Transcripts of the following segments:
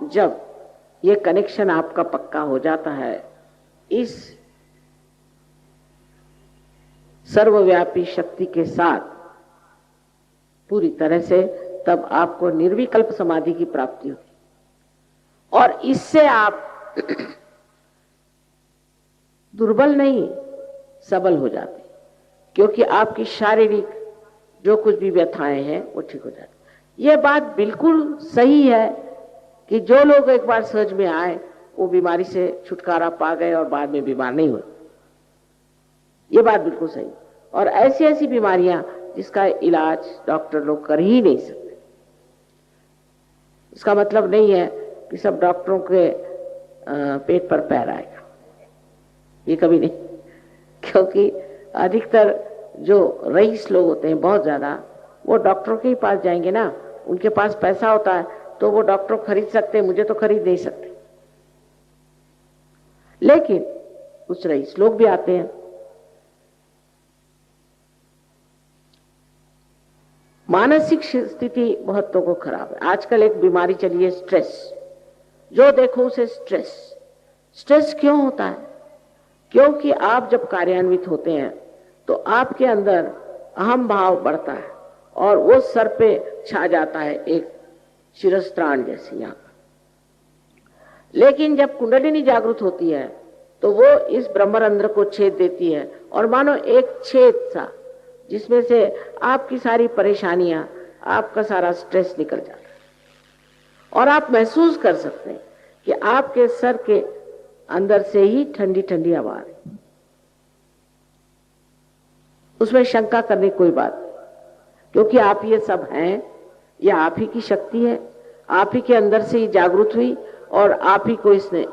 जब ये कनेक्शन आपका पक्का हो जाता है इस सर्वव्यापी शक्ति के साथ पूरी तरह से, तब आपको निर्विकल्प समाधि की प्राप्ति होती और इससे आप दुर्बल नहीं सबल हो जाते, क्योंकि आपकी शारीरिक जो कुछ भी व्यथाएं हैं वो ठीक हो जाती। ये बात बिल्कुल सही है कि जो लोग एक बार सहज में आए वो बीमारी से छुटकारा पा गए और बाद में बीमार नहीं हुए। ये बात बिल्कुल सही। और ऐसी ऐसी बीमारियां जिसका इलाज डॉक्टर लोग कर ही नहीं सकते। इसका मतलब नहीं है कि सब डॉक्टरों के पेट पर पैर आएगा, ये कभी नहीं। क्योंकि अधिकतर जो रईस लोग होते हैं बहुत ज्यादा, वो डॉक्टरों के ही पास जाएंगे ना, उनके पास पैसा होता है तो वो डॉक्टर खरीद सकते हैं, मुझे तो खरीद नहीं सकते। लेकिन कुछ रईस लोग भी आते हैं। मानसिक स्थिति बहुत लोगों को खराब है। आजकल एक बीमारी चली है स्ट्रेस, जो देखो उसे स्ट्रेस। स्ट्रेस क्यों होता है? क्योंकि आप जब कार्यान्वित होते हैं तो आपके अंदर अहम भाव बढ़ता है और वो सर पे छा जाता है एक शिरस्त्राण जैसी यहाँ पर। लेकिन जब कुंडलिनी जागृत होती है तो वो इस ब्रह्मरंध्र को छेद देती है और मानो एक छेद सा, जिसमें से आपकी सारी परेशानियां, आपका सारा स्ट्रेस निकल जाता है और आप महसूस कर सकते हैं कि आपके सर के अंदर से ही ठंडी ठंडी हवा आ रही। उसमें शंका करने की कोई बात नहीं, क्योंकि आप ये सब हैं, यह आप ही की शक्ति है, आप ही के अंदर से ही जागृत हुई और आप ही को इसने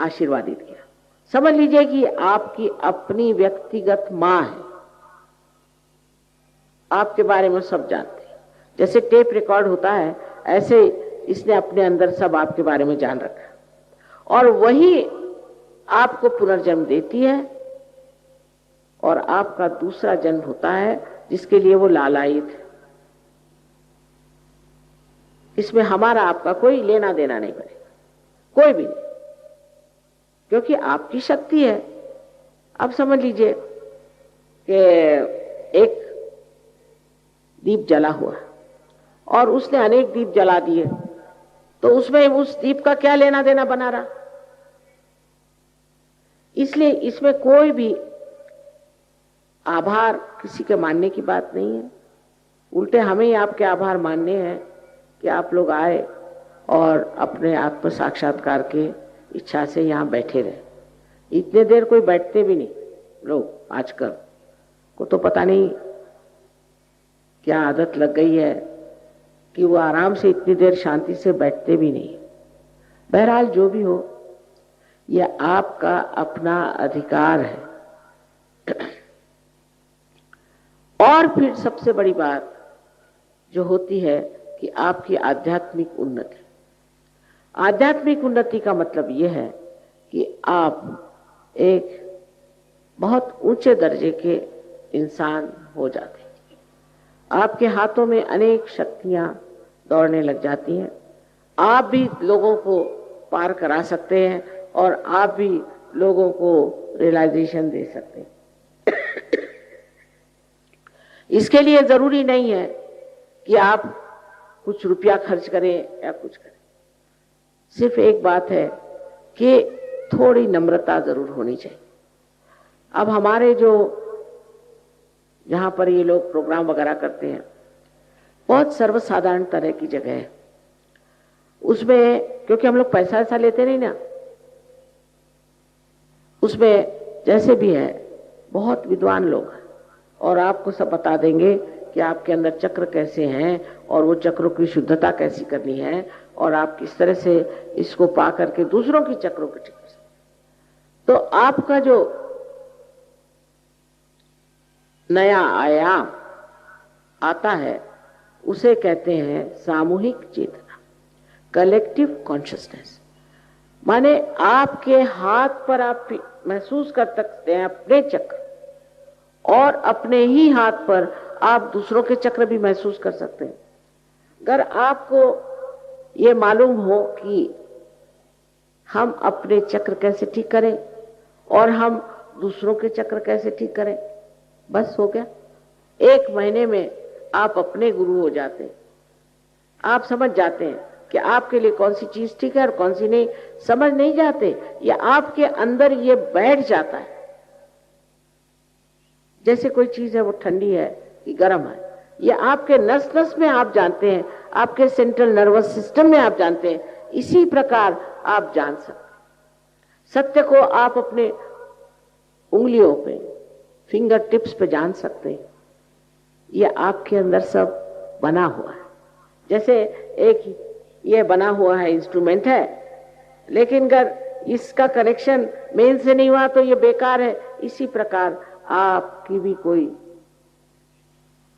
आशीर्वादित किया। समझ लीजिए कि आपकी अपनी व्यक्तिगत मां है, आपके बारे में सब जानते हैं। जैसे टेप रिकॉर्ड होता है, ऐसे इसने अपने अंदर सब आपके बारे में जान रखा है और वही आपको पुनर्जन्म देती है और आपका दूसरा जन्म होता है जिसके लिए वो लालायित है। इसमें हमारा आपका कोई लेना देना नहीं बनेगा, कोई भी नहीं, क्योंकि आपकी शक्ति है। अब समझ लीजिए कि एक दीप जला हुआ और उसने अनेक दीप जला दिए, तो उसमें उस दीप का क्या लेना देना बना रहा? इसलिए इसमें कोई भी आभार किसी के मानने की बात नहीं है। उल्टे हमें ही आपके आभार मानने हैं कि आप लोग आए और अपने आत्म साक्षात्कार के इच्छा से यहाँ बैठे रहे। इतने देर कोई बैठते भी नहीं लोग आजकल को, तो पता नहीं क्या आदत लग गई है कि वो आराम से इतनी देर शांति से बैठते भी नहीं। बहरहाल जो भी हो, यह आपका अपना अधिकार है। और फिर सबसे बड़ी बात जो होती है कि आपकी आध्यात्मिक उन्नति। आध्यात्मिक उन्नति का मतलब यह है कि आप एक बहुत ऊंचे दर्जे के इंसान हो जाते हैं। आपके हाथों में अनेक शक्तियां दौड़ने लग जाती हैं। आप भी लोगों को पार करा सकते हैं और आप भी लोगों को रियलाइजेशन दे सकते हैं। इसके लिए जरूरी नहीं है कि आप कुछ रुपया खर्च करें या कुछ करें। सिर्फ एक बात है कि थोड़ी नम्रता जरूर होनी चाहिए। अब हमारे जो जहां पर ये लोग प्रोग्राम वगैरह करते हैं, बहुत सर्वसाधारण तरह की जगह है। उसमें क्योंकि हम लोग पैसा ऐसा लेते नहीं ना, उसमें जैसे भी है बहुत विद्वान लोग हैं और आपको सब बता देंगे कि आपके अंदर चक्र कैसे हैं और वो चक्रों की शुद्धता कैसी करनी है और आप किस तरह से इसको पा करके दूसरों की चक्रों को ठीक कर सकते। तो आपका जो नया आयाम आता है उसे कहते हैं सामूहिक चेतना, कलेक्टिव कॉन्शियसनेस। माने आपके हाथ पर आप महसूस कर सकते हैं अपने चक्र और अपने ही हाथ पर आप दूसरों के चक्र भी महसूस कर सकते हैं। अगर आपको ये मालूम हो कि हम अपने चक्र कैसे ठीक करें और हम दूसरों के चक्र कैसे ठीक करें, बस हो गया। 1 महीने में आप अपने गुरु हो जाते हैं। आप समझ जाते हैं कि आपके लिए कौन सी चीज ठीक है और कौन सी नहीं। समझ नहीं जाते, ये आपके अंदर ये बैठ जाता है। जैसे कोई चीज है वो ठंडी है कि गर्म है, ये आपके नस नस में आप जानते हैं, आपके सेंट्रल नर्वस सिस्टम में आप जानते हैं। इसी प्रकार आप जान सकते। सत्य को आप अपने उंगलियों पे, फिंगर टिप्स पे जान सकते हैं। ये आपके अंदर सब बना हुआ है। जैसे एक ये बना हुआ है इंस्ट्रूमेंट है, लेकिन अगर इसका कनेक्शन मेन से नहीं हुआ तो ये बेकार है। इसी प्रकार आपकी भी कोई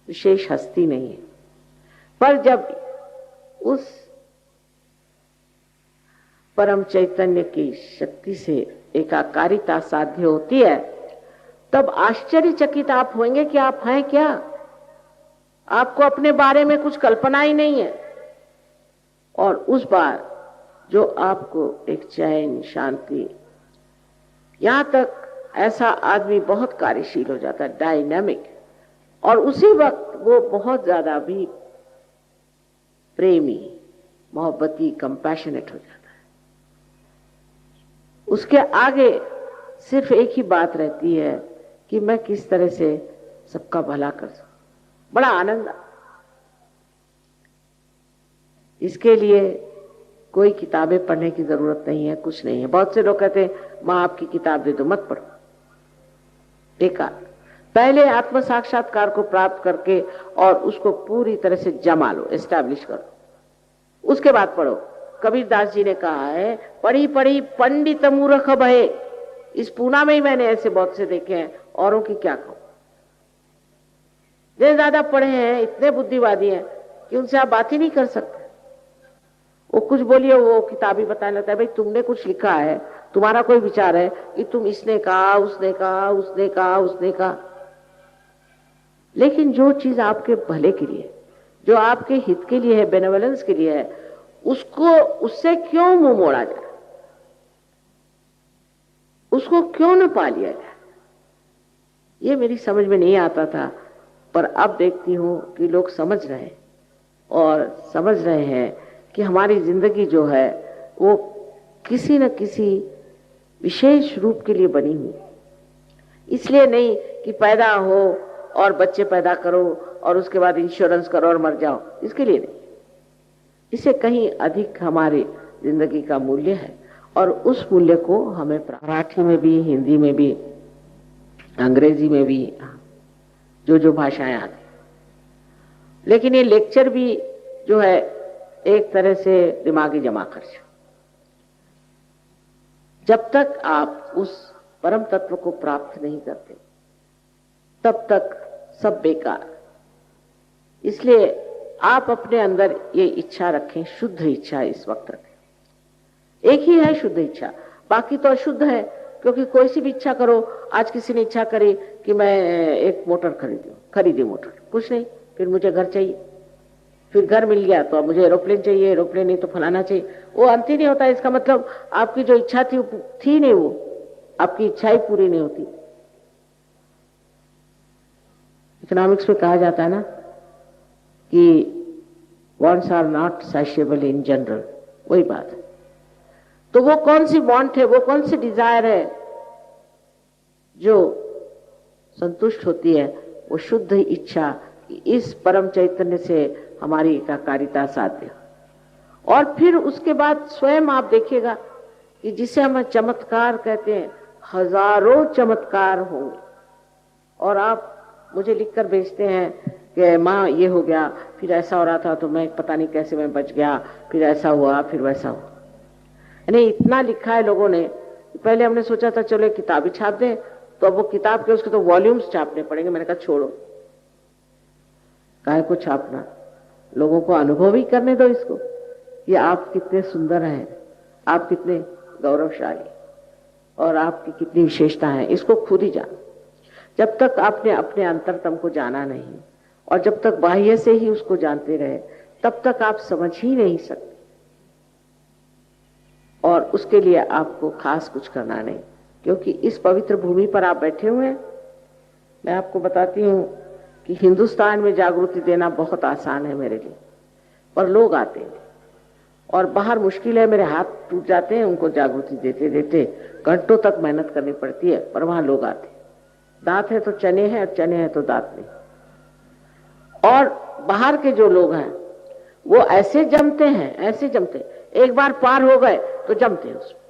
विशेष हस्ती नहीं है, पर जब उस परम चैतन्य की शक्ति से एकाकारिता साध्य होती है, तब आश्चर्यचकित आप होंगे कि आप हैं क्या। आपको अपने बारे में कुछ कल्पना ही नहीं है। और उस बार जो आपको एक चैन, शांति, यहां तक ऐसा आदमी बहुत कार्यशील हो जाता है, डायनामिक, और उसी वक्त वो बहुत ज्यादा भी प्रेमी, मोहब्बती, कंपैशनेट हो जाता है। उसके आगे सिर्फ एक ही बात रहती है कि मैं किस तरह से सबका भला कर सकूं। बड़ा आनंद। इसके लिए कोई किताबें पढ़ने की जरूरत नहीं है, कुछ नहीं है। बहुत से लोग कहते हैं मां आपकी किताब दे दो, मत पढ़ो, बेकार। पहले आत्म साक्षात्कार को प्राप्त करके और उसको पूरी तरह से जमा लो, एस्टैब्लिश करो, उसके बाद पढ़ो। कबीरदास जी ने कहा है, पढ़ी पढ़ी पंडित मूर्ख भये। इस पूना में ही मैंने ऐसे बहुत से देखे हैं, औरों की क्या कहूं। जो ज्यादा पढ़े हैं, इतने बुद्धिवादी हैं कि उनसे आप बात ही नहीं कर सकते। वो कुछ बोलिए, वो किताबी बताने लगता है, भाई तुमने कुछ लिखा है, तुम्हारा कोई विचार है कि तुम इसने कहा, उसने कहा, उसने कहा, उसने कहा। लेकिन जो चीज आपके भले के लिए, जो आपके हित के लिए है, बेनेवलेंस के लिए है, उसको, उससे क्यों मुंह मोड़ा जाए, उसको क्यों न पा लिया जाए। ये मेरी समझ में नहीं आता था, पर अब देखती हूं कि लोग समझ रहे हैं और समझ रहे हैं कि हमारी जिंदगी जो है वो किसी न किसी विशेष रूप के लिए बनी हुई। इसलिए नहीं कि पैदा हो और बच्चे पैदा करो और उसके बाद इंश्योरेंस करो और मर जाओ, इसके लिए नहीं। इससे कहीं अधिक हमारी जिंदगी का मूल्य है, और उस मूल्य को हमें मराठी में भी, हिंदी में भी, अंग्रेजी में भी, जो भाषाएं आती। लेकिन ये लेक्चर भी जो है एक तरह से दिमागी जमा खर्च। जब तक आप उस परम तत्व को प्राप्त नहीं करते तब तक सब बेकार। इसलिए आप अपने अंदर ये इच्छा रखें, शुद्ध इच्छा इस वक्त रखें। एक ही है शुद्ध इच्छा, बाकी तो अशुद्ध है। क्योंकि कोई सी भी इच्छा करो, आज किसी ने इच्छा करी कि मैं एक मोटर खरीदी मोटर, कुछ नहीं, फिर मुझे घर चाहिए, फिर घर मिल गया तो अब मुझे एरोप्लेन चाहिए, एरोप्लेन नहीं तो फलाना चाहिए। वो अंत ही नहीं होता। इसका मतलब आपकी जो इच्छा थी नहीं, वो आपकी इच्छा ही पूरी नहीं होती। इकोनॉमिक्स में कहा जाता है ना कि wants are not satiable in general, वही बात है। तो वो कौन सी वांट है, वो कौन सी डिजायर है जो संतुष्ट होती है? वो शुद्ध इच्छा कि इस परम चैतन्य से हमारी एकाकारिता साध्य। और फिर उसके बाद स्वयं आप देखिएगा कि जिसे हम चमत्कार कहते हैं, हजारों चमत्कार होंगे। और आप मुझे लिखकर भेजते हैं कि माँ ये हो गया, फिर ऐसा हो रहा था तो मैं पता नहीं कैसे मैं बच गया, फिर ऐसा हुआ, फिर वैसा हुआ। यानी इतना लिखा है लोगों ने। पहले हमने सोचा था चलो एक किताब ही छाप दें, तो अब वो किताब के उसके तो वॉल्यूम्स छापने पड़ेंगे। मैंने कहा छोड़ो, काहे को छापना, लोगों को अनुभव ही करने दो इसको कि आप कितने सुंदर हैं, आप कितने गौरवशाली और आपकी कितनी विशेषता है। इसको खुद ही जानो। जब तक आपने अपने अंतरतम को जाना नहीं और जब तक बाह्य से ही उसको जानते रहे, तब तक आप समझ ही नहीं सकते। और उसके लिए आपको खास कुछ करना नहीं, क्योंकि इस पवित्र भूमि पर आप बैठे हुए हैं। मैं आपको बताती हूँ कि हिंदुस्तान में जागृति देना बहुत आसान है मेरे लिए, पर लोग आते हैं और बाहर मुश्किल है, मेरे हाथ टूट जाते हैं उनको जागृति देते देते, घंटों तक मेहनत करनी पड़ती है, पर वहां लोग आते हैं। दांत है तो चने हैं और चने हैं तो दांत नहीं। और बाहर के जो लोग हैं वो ऐसे जमते हैं, ऐसे जमते हैं, एक बार पार हो गए तो जमते हैं उसमें।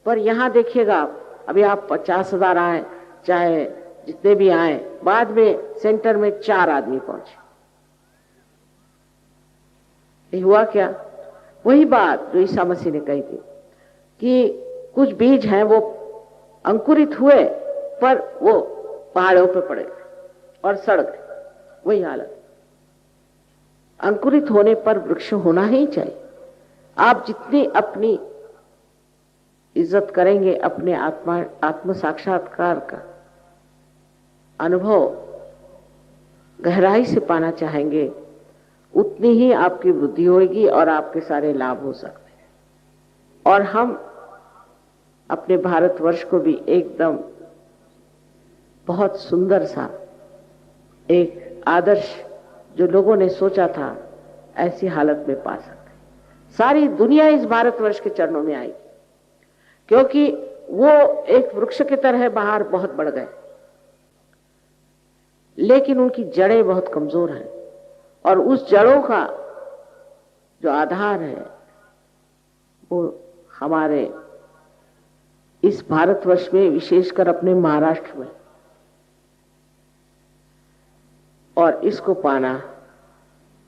पर यहां देखिएगा आप, अभी आप 50,000 आए चाहे जितने भी आए, बाद में सेंटर में 4 आदमी पहुंचे। ये हुआ क्या? वही बात जो ईसा मसीह ने कही थी कि कुछ बीज हैं वो अंकुरित हुए पर वो पहाड़ों पे पड़े और सड़ गए। वही हालत, अंकुरित होने पर वृक्ष होना ही चाहिए। आप जितनी अपनी इज्जत करेंगे, अपने आत्म साक्षात्कार का अनुभव गहराई से पाना चाहेंगे, उतनी ही आपकी वृद्धि होगी और आपके सारे लाभ हो सकते हैं। और हम अपने भारतवर्ष को भी एकदम बहुत सुंदर सा एक आदर्श जो लोगों ने सोचा था ऐसी हालत में पा सकते हैं। सारी दुनिया इस भारतवर्ष के चरणों में आएगी, क्योंकि वो एक वृक्ष की तरह बाहर बहुत बढ़ गए, लेकिन उनकी जड़ें बहुत कमजोर हैं और उस जड़ों का जो आधार है वो हमारे इस भारतवर्ष में, विशेषकर अपने महाराष्ट्र में। और इसको पाना,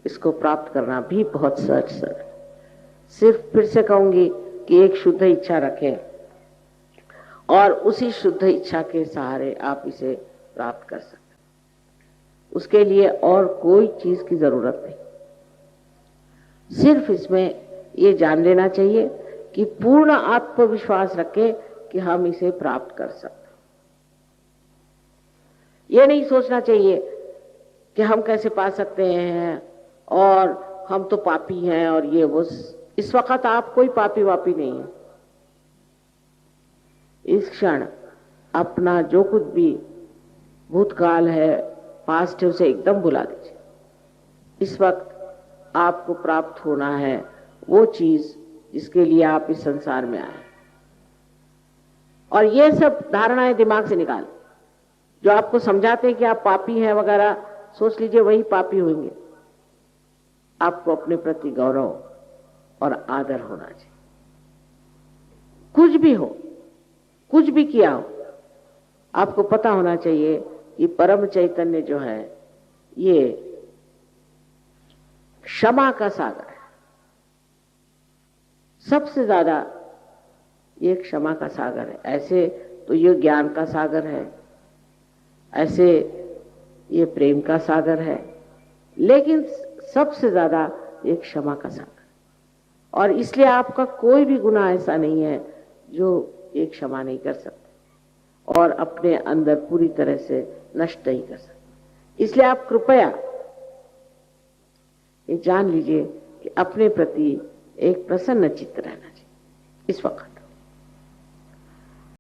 इसको प्राप्त करना भी बहुत सहज है। सिर्फ फिर से कहूंगी कि एक शुद्ध इच्छा रखें और उसी शुद्ध इच्छा के सहारे आप इसे प्राप्त कर सकते हैं। उसके लिए और कोई चीज की जरूरत नहीं, सिर्फ इसमें ये जान लेना चाहिए कि पूर्ण आत्मविश्वास रखें कि हम इसे प्राप्त कर सकते हैं। ये नहीं सोचना चाहिए कि हम कैसे पा सकते हैं और हम तो पापी हैं और ये वो। इस वक्त आप कोई पापी वापी नहीं है। इस क्षण अपना जो कुछ भी भूतकाल है, पास्ट है, उसे एकदम भुला दीजिए। इस वक्त आपको प्राप्त होना है वो चीज जिसके लिए आप इस संसार में आए। और ये सब धारणाएं दिमाग से निकाल, जो आपको समझाते हैं कि आप पापी हैं वगैरह, सोच लीजिए वही पापी होंगे। आपको अपने प्रति गौरव और आदर होना चाहिए। कुछ भी हो, कुछ भी किया हो, आपको पता होना चाहिए कि परम चैतन्य जो है ये क्षमा का सागर है। सबसे ज्यादा ये क्षमा का सागर है। ऐसे तो ये ज्ञान का सागर है, ऐसे ये प्रेम का सागर है, लेकिन सबसे ज्यादा ये क्षमा का सागर। और इसलिए आपका कोई भी गुनाह ऐसा नहीं है जो ये क्षमा नहीं कर सकते और अपने अंदर पूरी तरह से नष्ट नहीं कर सकते। इसलिए आप कृपया ये जान लीजिए कि अपने प्रति एक प्रसन्न चित्त रहना चाहिए इस वक्त।